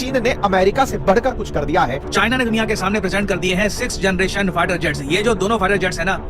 चीन ने अमेरिका से बढ़कर कुछ कर दिया है। चाइना ने दुनिया के सामने प्रेजेंट कर दिए हैं 6th जनरेशन फाइटर जेट्स। ये जो दोनों फाइटर जेट्स है ना,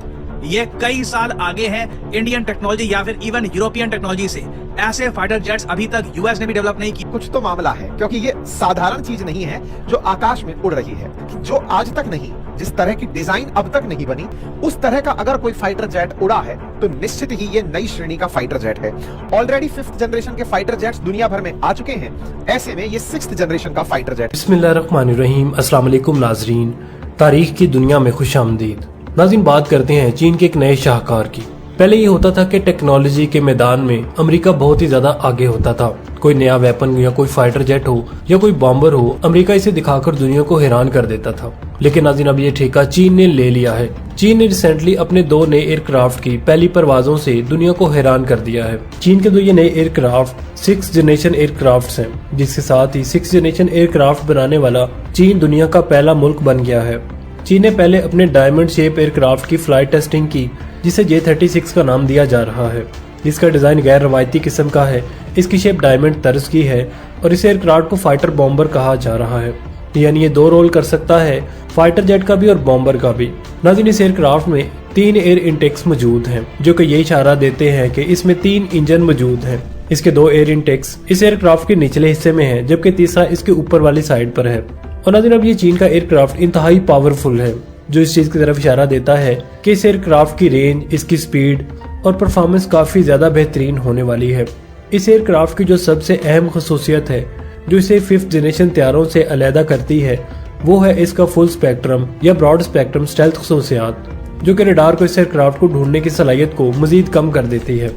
ये कई साल आगे हैं इंडियन टेक्नोलॉजी या फिर इवन यूरोपियन टेक्नोलॉजी से। ऐसे फाइटर जेट्स अभी तक यूएस ने भी डेवलप नहीं की। कुछ तो मामला है, क्योंकि ये साधारण चीज नहीं है जो आकाश में उड़ रही है, जो आज तक नहीं, जिस तरह की डिजाइन अब तक नहीं बनी, उस तरह का अगर कोई फाइटर जेट उड़ा है तो निश्चित ही ये नई श्रेणी का फाइटर जेट है। ऑलरेडी 5th जनरेशन के फाइटर जेट्स दुनिया भर में आ चुके हैं, ऐसे में ये 6th जनरेशन का फाइटर जेट। बिस्मिल्लाहिर्रहमानिर्रहीम, अस्सलाम वालेकुम नाजरीन, तारीख की दुनिया में खुशामदीद। नाज़रीन, बात करते हैं चीन के एक नए शाहकार की। पहले ये होता था कि टेक्नोलॉजी के मैदान में अमेरिका बहुत ही ज्यादा आगे होता था। कोई नया वेपन या कोई फाइटर जेट हो या कोई बॉम्बर हो, अमेरिका इसे दिखाकर दुनिया को हैरान कर देता था। लेकिन नाज़रीन, अब ये ठेका चीन ने ले लिया है। चीन ने रिसेंटली अपने 2 नए एयरक्राफ्ट की पहली परवाजों से दुनिया को हैरान कर दिया है। चीन के 2 ये नए एयरक्राफ्ट 6th जनरेशन एयरक्राफ्ट हैं, जिसके साथ ही 6th जनरेशन एयरक्राफ्ट बनाने वाला चीन दुनिया का पहला मुल्क बन गया है। चीन ने पहले अपने डायमंड शेप एयरक्राफ्ट की फ्लाइट टेस्टिंग की, जिसे J-36 का नाम दिया जा रहा है। इसका डिजाइन गैर रवायती किस्म का है, इसकी शेप डायमंड तर्ज की है और इस एयरक्राफ्ट को फाइटर बॉम्बर कहा जा रहा है। यानी ये 2 रोल कर सकता है, फाइटर जेट का भी और बॉम्बर का भी। नाज़रीन, इस एयरक्राफ्ट में 3 एयर इनटेक्स मौजूद हैं, जो कि ये इशारा देते हैं कि इसमें 3 इंजन मौजूद हैं। इसके 2 एयर इनटेक्स इस एयरक्राफ्ट के निचले हिस्से में है, जबकि तीसरा इसके ऊपर वाली साइड पर है। और नाज़रीन, अब ये चीन का एयरक्राफ्ट इंतहाई पावरफुल है, जो इस चीज की तरफ इशारा देता है कि इस एयरक्राफ्ट की रेंज, इसकी स्पीड और परफॉर्मेंस काफी ज्यादा बेहतरीन होने वाली है। इस एयरक्राफ्ट की जो सबसे अहम खसूसियत है, जो इसे 5th जनरेशन तैयारों से अलहदा करती है, वो है इसका फुल स्पेक्ट्रम या ब्रॉड स्पेक्ट्रम स्टेल्थ खसूसियात, जो कि रडार को इस एयरक्राफ्ट को ढूंढने की सलाहियत को मजीद कम कर देती है।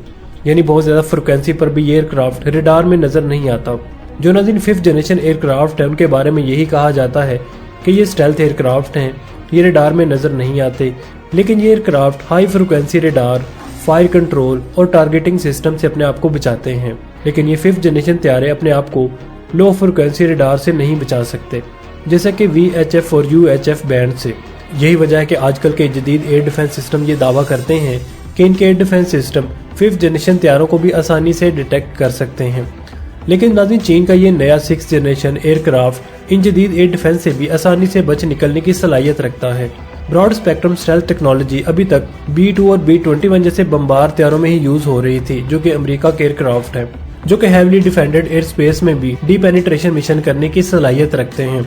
यानी बहुत ज्यादा फ्रिक्वेंसी पर भी ये एयरक्राफ्ट रडार में नजर नहीं आता। जो नाज़रीन 5th जनरेशन एयरक्राफ्ट है, उनके बारे में यही कहा जाता है कि ये स्टेल्थ एयरक्राफ्ट हैं, ये रडार में नजर नहीं आते। लेकिन ये aircraft high frequency radar, fire control और टारगेटिंग सिस्टम से अपने आप को बचाते हैं। लेकिन ये 5th जनरेशन तैयारे अपने आप को लो फ्रिक्वेंसी रडार से नहीं बचा सकते, जैसे कि VHF और UHF बैंड से। यही वजह है कि आजकल के जदीद एयर डिफेंस सिस्टम ये दावा करते हैं कि इनके air defence system 5th generation तैयारों को भी आसानी से डिटेक्ट कर सकते हैं। लेकिन नाज़रीन, चीन का ये नया 6th जनरेशन एयरक्राफ्ट इन जदीद एयर डिफेंस से भी आसानी से बच निकलने की सलाहियत रखता है। ब्रॉड स्पेक्ट्रम स्टेल्थ टेक्नोलॉजी अभी तक B-2 और B-21 जैसे बम्बार तैयारों में ही यूज हो रही थी, जो कि अमेरिका के एयरक्राफ्ट हैं, जो कि हेवली डिफेंडेड एयर स्पेस में भी डीपेनिट्रेशन मिशन करने की सलाहियत रखते हैं।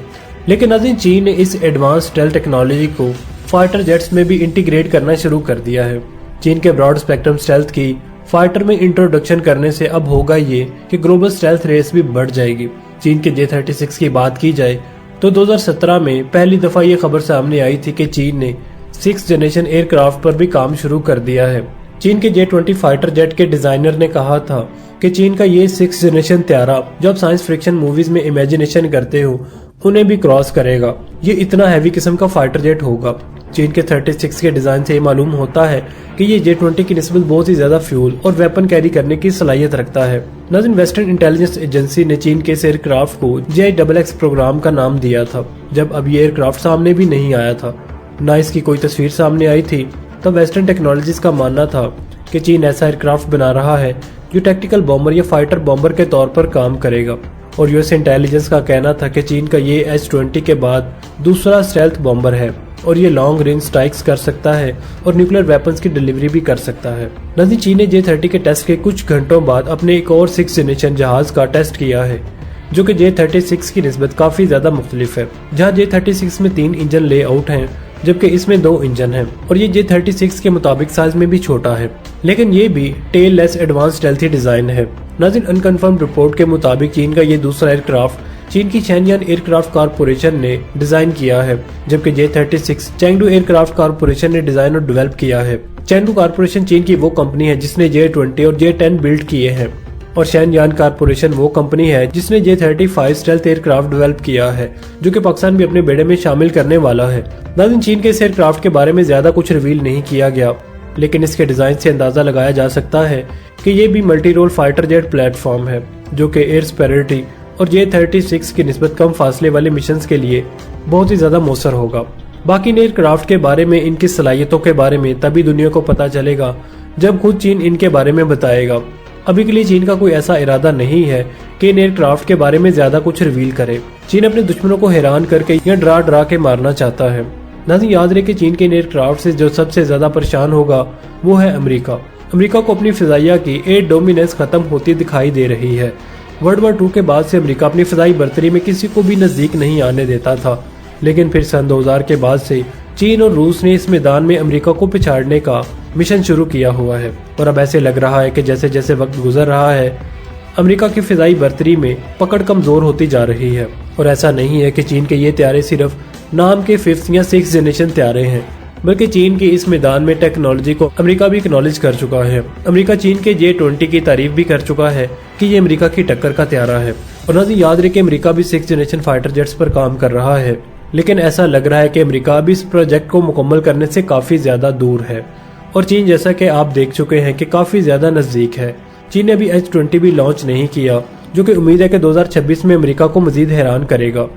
लेकिन नाज़रीन, चीन ने इस एडवांस स्टेल्थ टेक्नोलॉजी को फाइटर जेट्स में भी इंटीग्रेट करना शुरू कर दिया है। चीन के ब्रॉड स्पेक्ट्रम स्टेल्थ की फाइटर में इंट्रोडक्शन करने से अब होगा ये कि ग्लोबल स्टेल्थ रेस भी बढ़ जाएगी। चीन के J-36 की बात की जाए तो 2017 में पहली दफा ये खबर सामने आई थी कि चीन ने 6th जनरेशन एयरक्राफ्ट पर भी काम शुरू कर दिया है। चीन के J-20 फाइटर जेट के डिजाइनर ने कहा था कि चीन का ये 6th जनरेशन तैयारा, जो आप साइंस फिक्शन मूवीज में इमेजिनेशन करते हो, उन्हें भी क्रॉस करेगा। ये इतना हैवी किस्म का फाइटर जेट होगा। चीन के 36 के डिजाइन से मालूम होता है कि ये J-20 की निस्बत बहुत ही ज्यादा फ्यूल और वेपन कैरी करने की सलाहियत रखता है। नाज़रीन, वेस्टर्न इंटेलिजेंस एजेंसी ने चीन के इस एयरक्राफ्ट को JXX प्रोग्राम का नाम दिया था, जब अब ये एयरक्राफ्ट सामने भी नहीं आया था, न इसकी कोई तस्वीर सामने आई थी। तब वेस्टर्न टेक्नोलॉजीज का मानना था कि चीन ऐसा एयरक्राफ्ट बना रहा है जो टैक्टिकल बॉम्बर या फाइटर बॉम्बर के तौर पर काम करेगा। और यूएस इंटेलिजेंस का कहना था कि चीन का ये H-20 के बाद दूसरा स्टेल्थ बॉम्बर है और ये लॉन्ग रेंज स्ट्राइक्स कर सकता है और न्यूक्लियर वेपन्स की डिलीवरी भी कर सकता है। नाज़रीन, चीन ने J-30 के टेस्ट के कुछ घंटों बाद अपने एक और 6th जनरेशन जहाज का टेस्ट किया है, जो कि J-36 की निस्बत काफी ज्यादा मुख्तलिफ है। जहाँ J-36 में 3 इंजन लेआउट हैं, जबकि इसमें 2 इंजन हैं और ये J-36 के मुताबिक साइज में भी छोटा है, लेकिन ये भी tailless advanced stealthy design है। नाज़रीन, अनकन्फर्म रिपोर्ट के मुताबिक चीन का ये दूसरा एयरक्राफ्ट चीन की शेनयान एयरक्राफ्ट कारपोरेशन ने डिजाइन किया है, जबकि J-36 चेंगडू एयरक्राफ्ट कारपोरेशन ने डिजाइन और डेवलप किया है। चेंगडू कारपोरेशन चीन की वो कंपनी है जिसने J-20 और J-10 बिल्ड किए हैं, और शेनयान कारपोरेशन वो कंपनी है जिसने J-35 स्टेल्थ एयरक्राफ्ट डेवलप किया है, जो कि पाकिस्तान भी अपने बेड़े में शामिल करने वाला है। नाज़रीन, चीन के इस एयरक्राफ्ट के बारे में ज्यादा कुछ रिवील नहीं किया गया, लेकिन इसके डिजाइन से अंदाजा लगाया जा सकता है कि ये भी multi role fighter jet platform है, जो कि एयर स्पेरिटी और J-36 की निस्बत कम फासले वाले मिशन के लिए बहुत ही ज्यादा मौसर होगा। बाकी एयरक्राफ्ट के बारे में, इनकी सलाहियतों के बारे में तभी दुनिया को पता चलेगा जब खुद चीन इनके बारे में बताएगा। अभी के लिए चीन का कोई ऐसा इरादा नहीं है कि इन एयरक्राफ्ट के बारे में ज्यादा कुछ रिवील करे। चीन अपने दुश्मनों को हैरान करके या डरा डरा के मारना चाहता है। नाज़रीन, याद रहे कि चीन के इन एयरक्राफ्ट से जो सबसे ज्यादा परेशान होगा वो है अमेरिका। अमेरिका को अपनी फिजाइया की एयर डोमिनेंस खत्म होती दिखाई दे रही है। वर्ल्ड वॉर 2 के बाद से अमेरिका अपनी फिजाई बर्तरी में किसी को भी नजदीक नहीं आने देता था, लेकिन फिर सन 2000 के बाद से चीन और रूस ने इस मैदान में अमेरिका को पिछाड़ने का मिशन शुरू किया हुआ है। और अब ऐसे लग रहा है कि जैसे जैसे वक्त गुजर रहा है अमेरिका की फिजाई बर्तरी में पकड़ कमजोर होती जा रही है। और ऐसा नहीं है कि चीन के ये त्यारे सिर्फ नाम के 5th या 6th जनरेशन त्यारे हैं, बल्कि चीन की इस मैदान में टेक्नोलॉजी को अमेरिका भी एक्नॉलेज कर चुका है। अमेरिका चीन के J-20 की तारीफ भी कर चुका है कि ये अमेरिका की टक्कर का त्यारा है। और नाज़रीन, याद रहे कि अमेरिका भी 6th जनरेशन फाइटर जेट्स पर काम कर रहा है, लेकिन ऐसा लग रहा है कि अमेरिका भी इस प्रोजेक्ट को मुकम्मल करने से काफी ज्यादा दूर है। और चीन, जैसा कि आप देख चुके हैं, कि काफी ज्यादा नजदीक है। चीन ने अभी H-20 भी लॉन्च नहीं किया, जो कि उम्मीद है कि 2026 में अमेरिका को मजीद हैरान करेगा।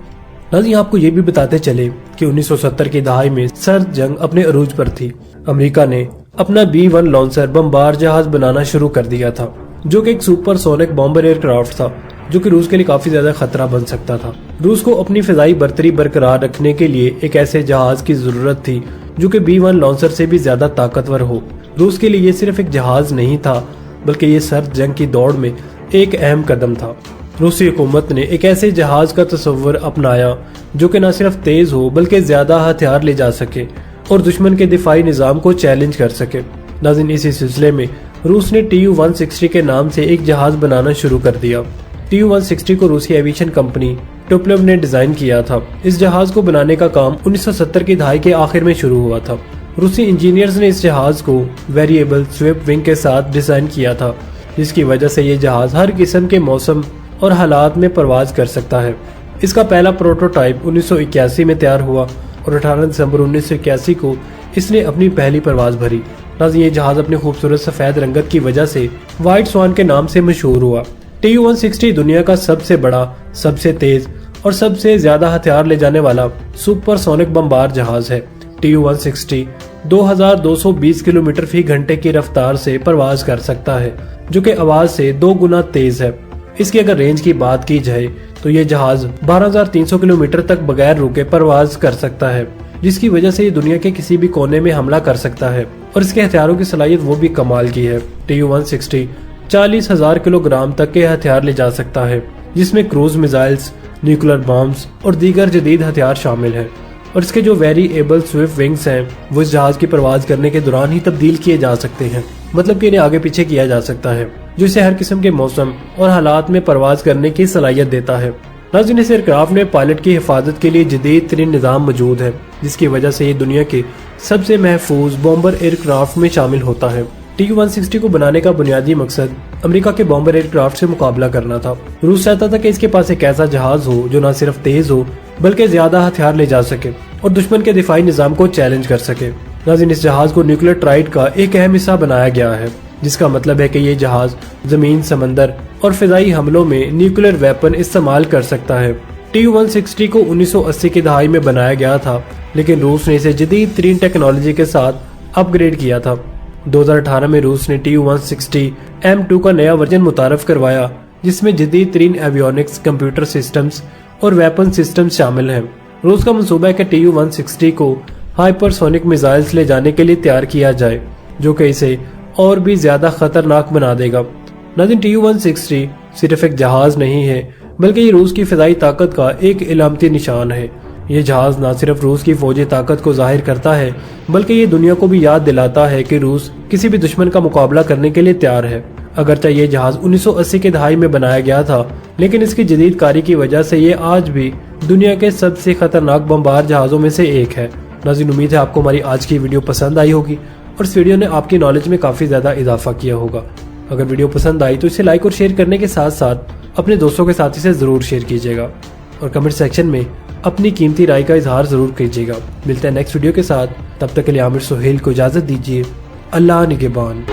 नाज़रीन, आपको ये भी बताते चले कि 1970 की दहाई में सर्द जंग अपने अरूज पर थी। अमेरिका ने अपना B-1 लॉन्चर बमबार जहाज बनाना शुरू कर दिया था, जो कि एक सुपरसोनिक बॉम्बर एयरक्राफ्ट था, जो कि रूस के लिए काफी ज्यादा खतरा बन सकता था। रूस को अपनी फिजाई बर्तरी बरकरार रखने के लिए एक ऐसे जहाज की जरूरत थी जो कि B-1 लॉन्चर से भी ज्यादा ताकतवर हो। रूस के लिए ये सिर्फ एक जहाज नहीं था, बल्कि ये सर्द जंग की दौड़ में एक अहम कदम था। रूसी हुकूमत ने एक ऐसे जहाज का तस्वर अपनाया जो कि न सिर्फ तेज हो बल्कि ज्यादा हथियार ले जा सके और दुश्मन के दिफाई निजाम को चैलेंज कर सके। नाज़रीन, इसी सिलसिले में रूस ने Tu-160 के नाम से एक जहाज बनाना शुरू कर दिया। Tu-160 को रूसी एविएशन कंपनी टुपोलेव ने डिजाइन किया था। इस जहाज को बनाने का काम 1970 की दहाई के आखिर में शुरू हुआ था। रूसी इंजीनियर्स ने इस जहाज को वेरिएबल स्वेप विंग के साथ डिजाइन किया था, जिसकी वजह से ये जहाज हर किस्म के मौसम और हालात में परवाज कर सकता है। इसका पहला प्रोटोटाइप 1981 में तैयार हुआ और 18 दिसंबर 1981 को इसने अपनी पहली परवाज भरी। नाज़रीन, ये जहाज अपनी खूबसूरत सफेद रंगत की वजह से व्हाइट स्वान के नाम से मशहूर हुआ। Tu-160 दुनिया का सबसे बड़ा, सबसे तेज और सबसे ज्यादा हथियार ले जाने वाला सुपरसोनिक बमबार जहाज है। Tu-160 2220 किलोमीटर फी घंटे की रफ्तार से परवाज कर सकता है, जो कि आवाज से 2 गुना तेज है। इसकी अगर रेंज की बात की जाए तो ये जहाज 12300 किलोमीटर तक बगैर रुके परवाज कर सकता है, जिसकी वजह से ये दुनिया के किसी भी कोने में हमला कर सकता है। और इसके हथियारों की सलाहियत वो भी कमाल की है। Tu-160 40,000 किलोग्राम तक के हथियार ले जा सकता है, जिसमें क्रूज मिसाइल्स, न्यूक्लियर बॉम्ब्स और दीगर जदीद हथियार शामिल हैं। और इसके जो वेरिएबल स्विफ्ट विंग्स हैं वो इस जहाज की परवाज करने के दौरान ही तब्दील किए जा सकते हैं, मतलब कि इन्हें आगे पीछे किया जा सकता है, जो इसे हर किस्म के मौसम और हालात में परवाज करने की सलाहियत देता है। नाज़रीन, इस एयरक्राफ्ट में पायलट की हिफाजत के लिए जदीद तरीन निज़ाम मौजूद है, जिसकी वजह से ये दुनिया के सबसे महफूज बॉम्बर एयरक्राफ्ट में शामिल होता है। Tu-160 को बनाने का बुनियादी मकसद अमेरिका के बॉम्बर एयरक्राफ्ट से मुकाबला करना था। रूस चाहता था कि इसके पास एक ऐसा जहाज हो जो न सिर्फ तेज हो बल्कि ज्यादा हथियार ले जा सके और दुश्मन के दिफाई निजाम को चैलेंज कर सके। नाज़रीन, इस जहाज को न्यूक्लियर ट्राइड का एक अहम हिस्सा बनाया गया है, जिसका मतलब है कि ये जहाज जमीन, समंदर और फिजाई हमलों में न्यूक्लियर वेपन इस्तेमाल कर सकता है। Tu-160 को 1980 की दहाई में बनाया गया था, लेकिन रूस ने इसे जदीद तरीन टेक्नोलॉजी के साथ अपग्रेड किया था। 2018 में रूस ने Tu-160 M2 का नया वर्जन मुतारफ करवाया, जिसमें जदीद तरीन एवियोनिक्स, कंप्यूटर सिस्टम्स और वेपन सिस्टम्स शामिल हैं। रूस का मंसूबा है कि Tu-160 को हाइपरसोनिक मिसाइल्स ले जाने के लिए तैयार किया जाए, जो कि इसे और भी ज्यादा खतरनाक बना देगा। नाज़रीन, Tu-160 सिर्फ एक जहाज नहीं है, बल्कि ये रूस की फिजाई ताकत का एक इलामती निशान है। ये जहाज न सिर्फ रूस की फौजी ताकत को जाहिर करता है, बल्कि ये दुनिया को भी याद दिलाता है कि रूस किसी भी दुश्मन का मुकाबला करने के लिए तैयार है। अगरचे ये जहाज 1980 की दहाई में बनाया गया था, लेकिन इसकी जदीद कारी की वजह से ये आज भी दुनिया के सबसे खतरनाक बमबार जहाजों में से एक है। नाज़रीन, उम्मीद है आपको हमारी आज की वीडियो पसंद आई होगी और इस वीडियो ने आपकी नॉलेज में काफी ज्यादा इजाफा किया होगा। अगर वीडियो पसंद आई तो इसे लाइक और शेयर करने के साथ साथ अपने दोस्तों के साथ इसे जरूर शेयर कीजिएगा और कमेंट सेक्शन में अपनी कीमती राय का इजहार जरूर कीजिएगा। मिलते हैं नेक्स्ट वीडियो के साथ, तब तक के लिए आमिर सुहेल को इजाजत दीजिए। अल्लाह निगहबान।